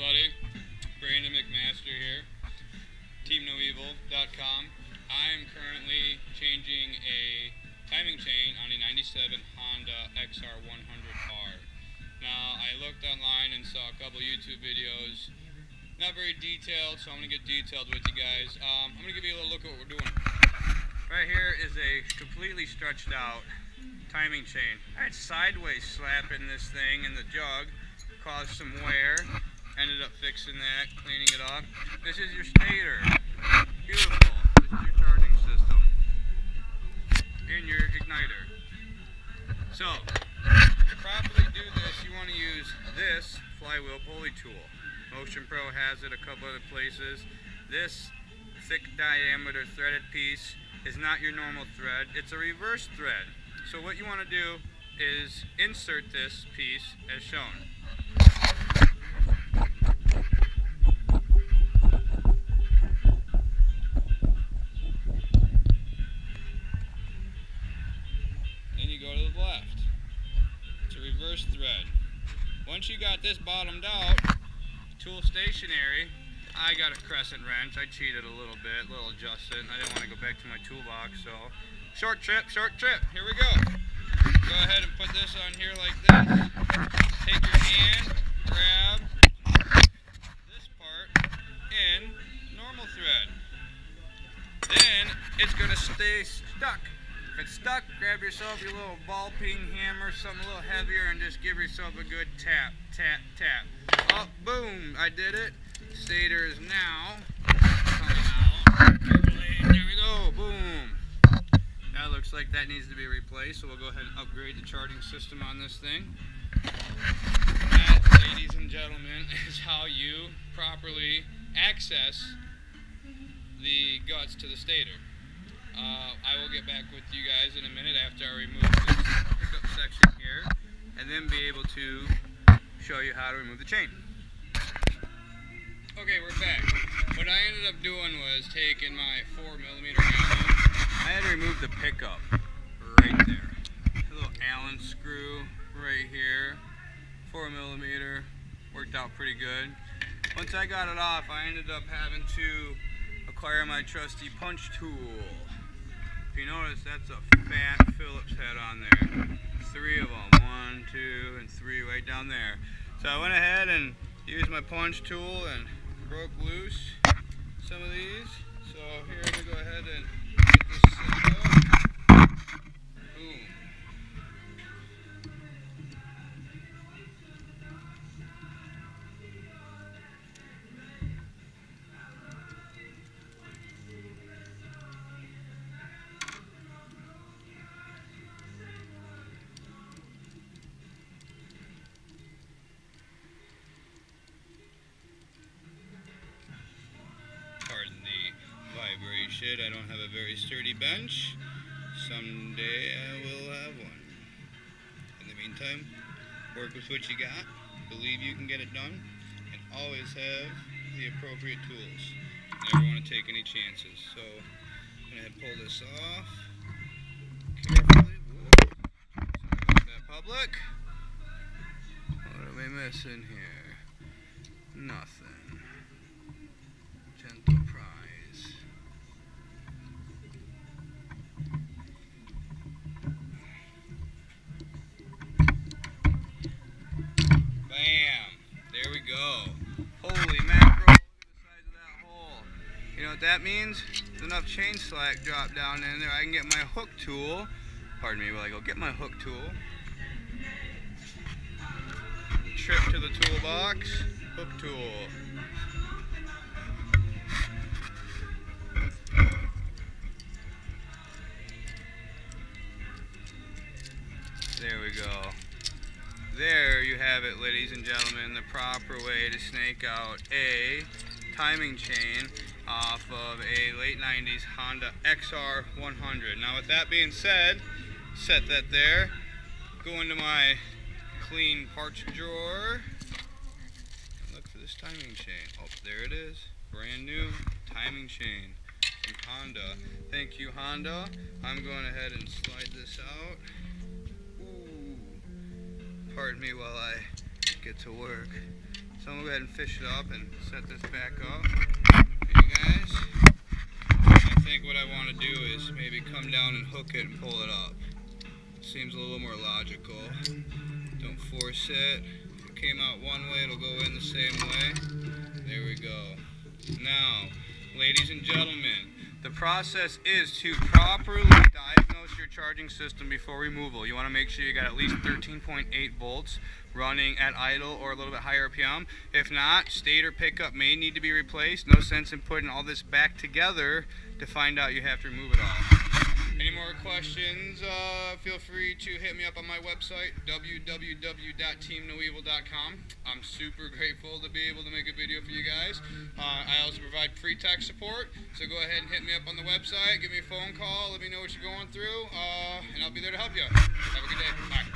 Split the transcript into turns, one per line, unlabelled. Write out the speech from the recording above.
everybody? Brandon McMaster here, teamnoevil.com. I am currently changing a timing chain on a 97 Honda xr100r. Now, I looked online and saw a couple YouTube videos, not very detailed, so I'm going to get detailed with you guys. I'm going to give you a little look at what we're doing. Right here is a completely stretched out timing chain. I had sideways slapping this thing in the jug, caused some wear. Ended up fixing that, cleaning it up. This is your stator. Beautiful. This is your charging system. And your igniter. So, to properly do this, you want to use this flywheel pulley tool. Motion Pro has it a couple other places. This thick diameter threaded piece is not your normal thread. It's a reverse thread. So what you want to do is insert this piece as shown. Reverse thread. Once you got this bottomed out, tool stationary, I got a crescent wrench. I cheated a little bit, little adjusted. I didn't want to go back to my toolbox, so short trip. Here we go. Go ahead and put this on here like this. Take your hand, grab this part in normal thread. Then it's going to stay stuck. If it's stuck, grab yourself your little ball peen hammer, something a little heavier, and just give yourself a good tap, tap, tap. Oh, boom, I did it. Stator is now coming out. There we go, boom. That looks like that needs to be replaced, so we'll go ahead and upgrade the charging system on this thing. That, ladies and gentlemen, is how you properly access the guts to the stator. I will get back with you guys in a minute after I remove this pickup section here, and then be able to show you how to remove the chain. Okay, we're back. What I ended up doing was taking my 4mm Allen. I had to remove the pickup right there. A little Allen screw right here. 4mm, worked out pretty good. Once I got it off, I ended up having to acquire my trusty punch tool. If you notice, that's a fat Phillips head on there. 3 of them, 1, 2, and 3 right down there. So I went ahead and used my punch tool and broke loose some of these. So here, I'm going to go ahead and get this set up. Boom. Vibration. I don't have a very sturdy bench. Someday I will have one. In the meantime, work with what you got, believe you can get it done, and always have the appropriate tools. Never want to take any chances. So I'm going to pull this off carefully. Whoa. Sorry about that, public. What are we missing here? Nothing. Gentle prise. Bam! There we go. Holy mackerel, look at the size of that hole. You know what that means? There's enough chain slack drop down in there. I can get my hook tool. Pardon me while I go get my hook tool. Trip to the toolbox. Hook tool. There we go. There you have it, ladies and gentlemen, the proper way to snake out a timing chain off of a late 90s Honda xr100. Now with that being said, set that there, go into my clean parts drawer, and look for this timing chain. Oh, there it is, brand new timing chain from Honda. Thank you, Honda. I'm going ahead and slide this out. Ooh. Pardon me while I get to work. So I'm going to go ahead and fish it up and set this back up. Hey guys, I think what I want to do is maybe come down and hook it and pull it up. Seems a little more logical. Don't force it. If it came out one way, it'll go in the same way. There we go. Now, ladies and gentlemen, the process is to properly diagnose your charging system before removal. You want to make sure you got at least 13.8 volts running at idle or a little bit higher RPM. If not, stator pickup may need to be replaced. No sense in putting all this back together to find out you have to remove it all. Any more questions, feel free to hit me up on my website, www.teamnoevil.com. I'm super grateful to be able to make a video for you guys. I also provide free tech support, so go ahead and hit me up on the website, give me a phone call, let me know what you're going through, and I'll be there to help you. Have a good day. Bye.